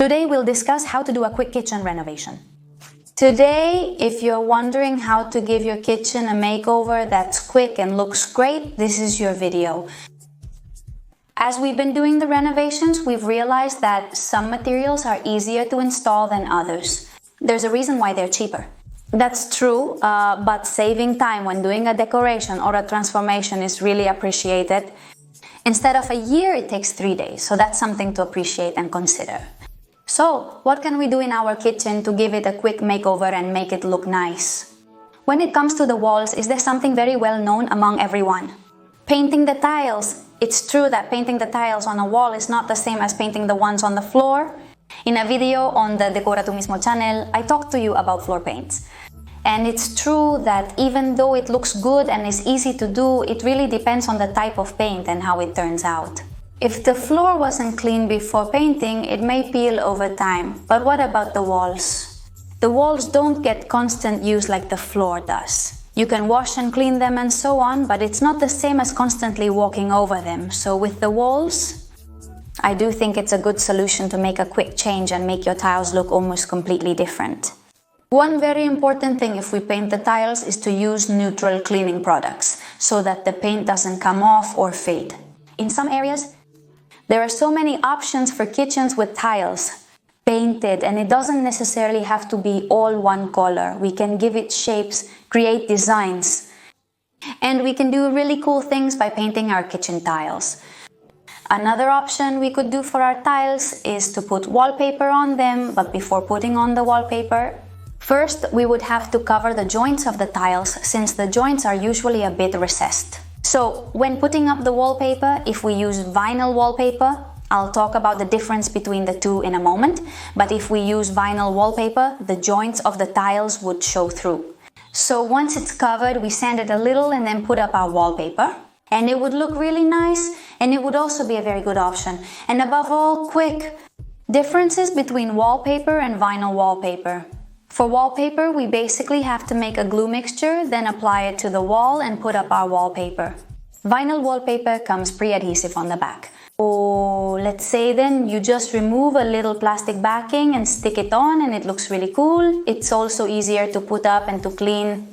Today we'll discuss how to do a quick kitchen renovation. Today, if you're wondering how to give your kitchen a makeover that's quick and looks great, this is your video. As we've been doing the renovations, we've realized that some materials are easier to install than others. There's a reason why they're cheaper. That's true, but saving time when doing a decoration or a transformation is really appreciated. Instead of a year, it takes 3 days, so that's something to appreciate and consider. So, what can we do in our kitchen to give it a quick makeover and make it look nice? When it comes to the walls, is there something very well known among everyone? Painting the tiles. It's true that painting the tiles on a wall is not the same as painting the ones on the floor. In a video on the Decora Tu Mismo channel, I talked to you about floor paints. And it's true that even though it looks good and is easy to do, it really depends on the type of paint and how it turns out. If the floor wasn't clean before painting, it may peel over time. But what about the walls? The walls don't get constant use like the floor does. You can wash and clean them and so on, but it's not the same as constantly walking over them. So with the walls, I do think it's a good solution to make a quick change and make your tiles look almost completely different. One very important thing if we paint the tiles is to use neutral cleaning products so that the paint doesn't come off or fade. In some areas, there are so many options for kitchens with tiles painted, and it doesn't necessarily have to be all one color. We can give it shapes, create designs, and we can do really cool things by painting our kitchen tiles. Another option we could do for our tiles is to put wallpaper on them, but before putting on the wallpaper, first we would have to cover the joints of the tiles since the joints are usually a bit recessed. So when putting up the wallpaper, if we use vinyl wallpaper, I'll talk about the difference between the two in a moment, but if we use vinyl wallpaper, the joints of the tiles would show through. So once it's covered, we sand it a little and then put up our wallpaper. And it would look really nice, and it would also be a very good option. And above all, quick. Differences between wallpaper and vinyl wallpaper. For wallpaper, we basically have to make a glue mixture, then apply it to the wall and put up our wallpaper. Vinyl wallpaper comes pre-adhesive on the back. Or let's say then you just remove a little plastic backing and stick it on and it looks really cool. It's also easier to put up and to clean.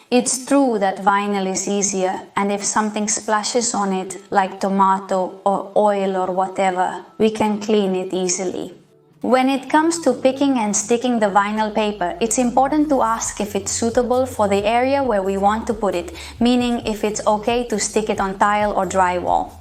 It's true that vinyl is easier, and if something splashes on it, like tomato or oil or whatever, we can clean it easily. When it comes to picking and sticking the vinyl paper, it's important to ask if it's suitable for the area where we want to put it, meaning if it's okay to stick it on tile or drywall.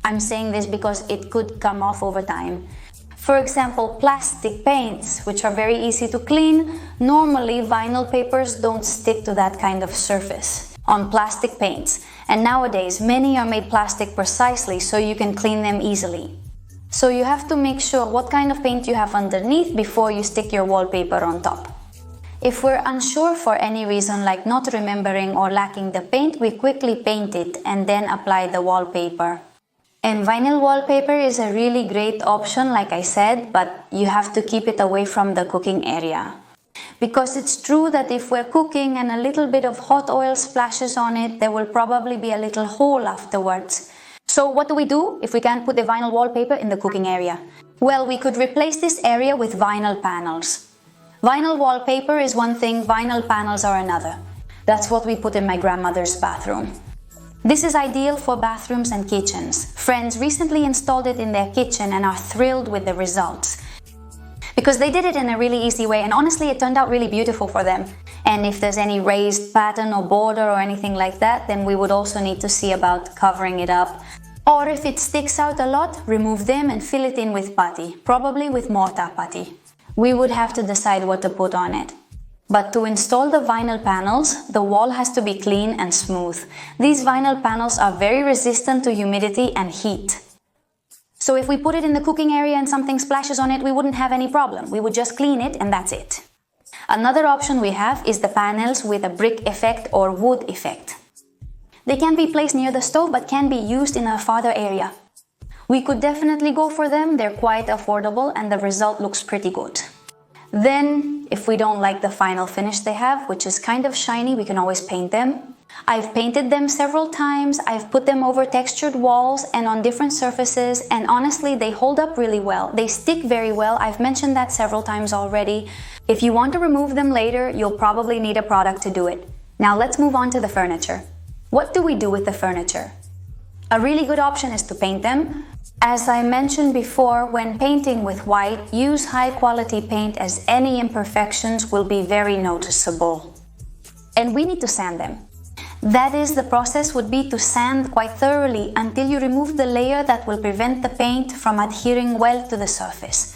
I'm saying this because it could come off over time. For example, plastic paints, which are very easy to clean, normally vinyl papers don't stick to that kind of surface on plastic paints. And nowadays, many are made plastic precisely so you can clean them easily. So you have to make sure what kind of paint you have underneath before you stick your wallpaper on top. If we're unsure for any reason like not remembering or lacking the paint, we quickly paint it and then apply the wallpaper. And vinyl wallpaper is a really great option, like I said, but you have to keep it away from the cooking area. Because it's true that if we're cooking and a little bit of hot oil splashes on it, there will probably be a little hole afterwards. So what do we do if we can't put the vinyl wallpaper in the cooking area? Well, we could replace this area with vinyl panels. Vinyl wallpaper is one thing, vinyl panels are another. That's what we put in my grandmother's bathroom. This is ideal for bathrooms and kitchens. Friends recently installed it in their kitchen and are thrilled with the results. Because they did it in a really easy way, and honestly it turned out really beautiful for them. And if there's any raised pattern or border or anything like that, then we would also need to see about covering it up. Or if it sticks out a lot, remove them and fill it in with putty, probably with mortar putty. We would have to decide what to put on it. But to install the vinyl panels, the wall has to be clean and smooth. These vinyl panels are very resistant to humidity and heat. So if we put it in the cooking area and something splashes on it, we wouldn't have any problem. We would just clean it and that's it. Another option we have is the panels with a brick effect or wood effect. They can be placed near the stove but can be used in a farther area. We could definitely go for them, they're quite affordable and the result looks pretty good. Then, if we don't like the final finish they have, which is kind of shiny, we can always paint them. I've painted them several times, I've put them over textured walls and on different surfaces, and honestly, they hold up really well. They stick very well. I've mentioned that several times already. If you want to remove them later, you'll probably need a product to do it. Now let's move on to the furniture. What do we do with the furniture? A really good option is to paint them. As I mentioned before, when painting with white, use high quality paint as any imperfections will be very noticeable. And we need to sand them. That is, the process would be to sand quite thoroughly until you remove the layer that will prevent the paint from adhering well to the surface.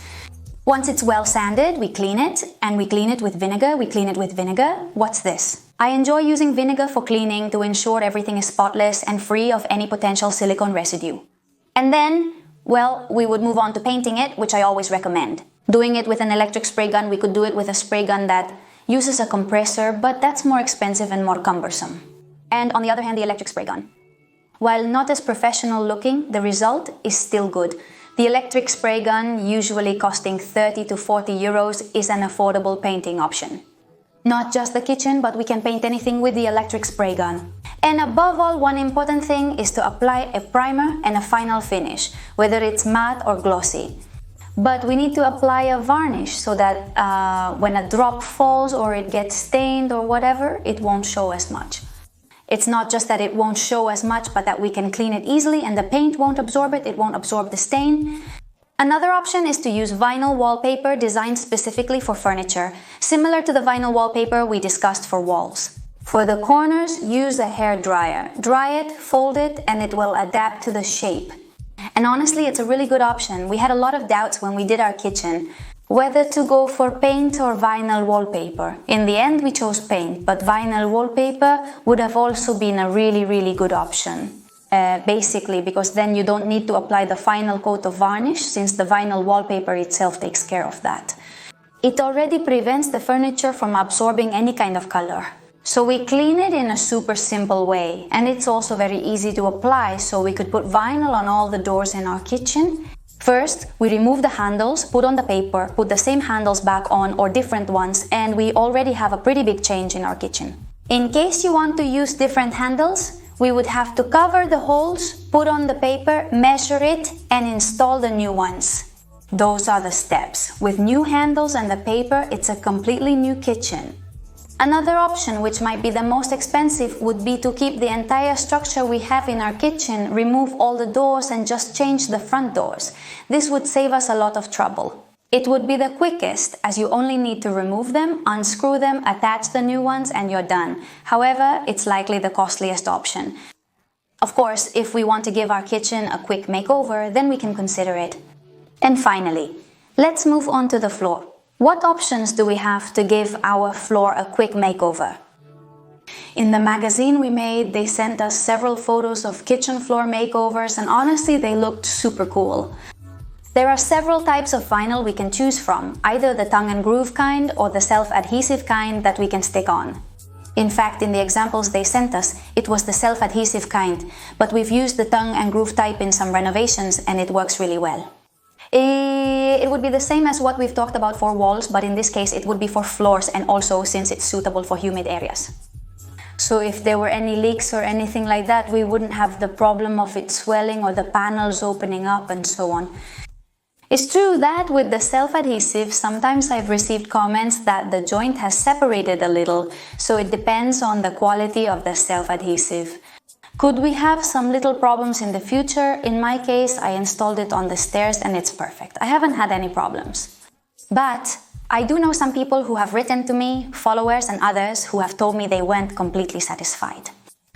Once it's well sanded, we clean it, and we clean it with vinegar. What's this? I enjoy using vinegar for cleaning to ensure everything is spotless and free of any potential silicone residue. And then, well, we would move on to painting it, which I always recommend. Doing it with an electric spray gun, we could do it with a spray gun that uses a compressor, but that's more expensive and more cumbersome. And on the other hand, the electric spray gun. While not as professional looking, the result is still good. The electric spray gun, usually costing 30 to 40 euros, is an affordable painting option. Not just the kitchen, but we can paint anything with the electric spray gun. And above all, one important thing is to apply a primer and a final finish, whether it's matte or glossy. But we need to apply a varnish so that when a drop falls or it gets stained or whatever, it won't show as much. It's not just that it won't show as much, but that we can clean it easily and the paint won't absorb it, it won't absorb the stain. Another option is to use vinyl wallpaper designed specifically for furniture, similar to the vinyl wallpaper we discussed for walls. For the corners, use a hair dryer. Dry it, fold it, and it will adapt to the shape. And honestly, it's a really good option. We had a lot of doubts when we did our kitchen, whether to go for paint or vinyl wallpaper. In the end, we chose paint, but vinyl wallpaper would have also been a really good option. Basically, because then you don't need to apply the final coat of varnish, since the vinyl wallpaper itself takes care of that. It already prevents the furniture from absorbing any kind of color. So we clean it in a super simple way, and it's also very easy to apply, so we could put vinyl on all the doors in our kitchen. First, we remove the handles, put on the paper, put the same handles back on or different ones, and we already have a pretty big change in our kitchen. In case you want to use different handles, we would have to cover the holes, put on the paper, measure it, and install the new ones. Those are the steps. With new handles and the paper, it's a completely new kitchen. Another option, which might be the most expensive, would be to keep the entire structure we have in our kitchen, remove all the doors and just change the front doors. This would save us a lot of trouble. It would be the quickest, as you only need to remove them, unscrew them, attach the new ones, and you're done. However, it's likely the costliest option. Of course, if we want to give our kitchen a quick makeover, then we can consider it. And finally, let's move on to the floor. What options do we have to give our floor a quick makeover? In the magazine we made, they sent us several photos of kitchen floor makeovers, and honestly, they looked super cool. There are several types of vinyl we can choose from, either the tongue and groove kind or the self-adhesive kind that we can stick on. In fact, in the examples they sent us, it was the self-adhesive kind, but we've used the tongue and groove type in some renovations and it works really well. It would be the same as what we've talked about for walls, but in this case it would be for floors, and also since it's suitable for humid areas. So if there were any leaks or anything like that, we wouldn't have the problem of it swelling or the panels opening up and so on. It's true that with the self-adhesive, sometimes I've received comments that the joint has separated a little, so it depends on the quality of the self-adhesive. Could we have some little problems in the future? In my case, I installed it on the stairs and it's perfect. I haven't had any problems. But I do know some people who have written to me, followers and others, who have told me they weren't completely satisfied.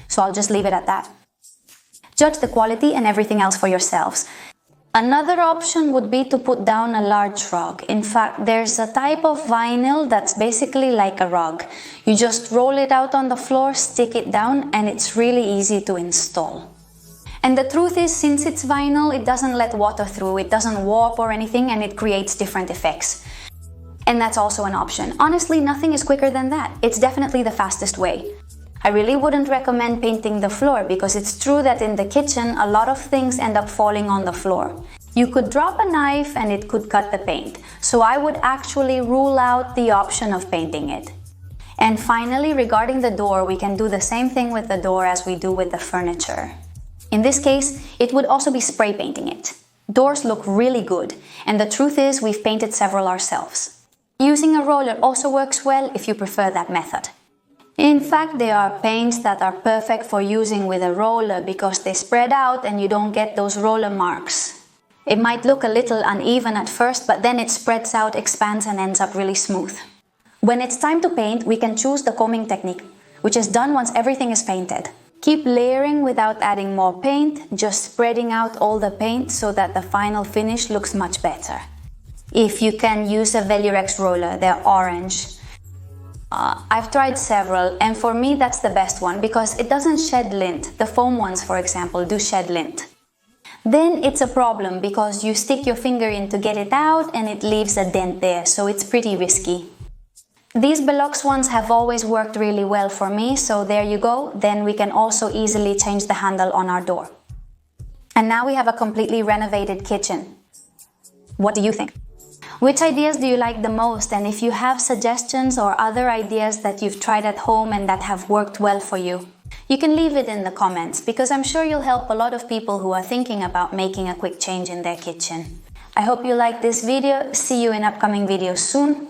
So I'll just leave it at that. Judge the quality and everything else for yourselves. Another option would be to put down a large rug. In fact, there's a type of vinyl that's basically like a rug. You just roll it out on the floor, stick it down, and it's really easy to install. And the truth is, since it's vinyl, it doesn't let water through, it doesn't warp or anything, and it creates different effects. And that's also an option. Honestly, nothing is quicker than that. It's definitely the fastest way. I really wouldn't recommend painting the floor because it's true that in the kitchen a lot of things end up falling on the floor. You could drop a knife and it could cut the paint, so I would actually rule out the option of painting it. And finally, regarding the door, we can do the same thing with the door as we do with the furniture. In this case, it would also be spray painting it. Doors look really good, and the truth is we've painted several ourselves. Using a roller also works well if you prefer that method. In fact, there are paints that are perfect for using with a roller because they spread out and you don't get those roller marks. It might look a little uneven at first, but then it spreads out, expands, and ends up really smooth. When it's time to paint, we can choose the combing technique, which is done once everything is painted. Keep layering without adding more paint, just spreading out all the paint so that the final finish looks much better. If you can use a Velurex roller, they're orange. I've tried several, and for me that's the best one because it doesn't shed lint. The foam ones, for example, do shed lint. Then it's a problem because you stick your finger in to get it out and it leaves a dent there, so it's pretty risky. These Belox ones have always worked really well for me, so there you go. Then we can also easily change the handle on our door. And now we have a completely renovated kitchen. What do you think? Which ideas do you like the most? And if you have suggestions or other ideas that you've tried at home and that have worked well for you, you can leave it in the comments because I'm sure you'll help a lot of people who are thinking about making a quick change in their kitchen. I hope you liked this video. See you in upcoming videos soon.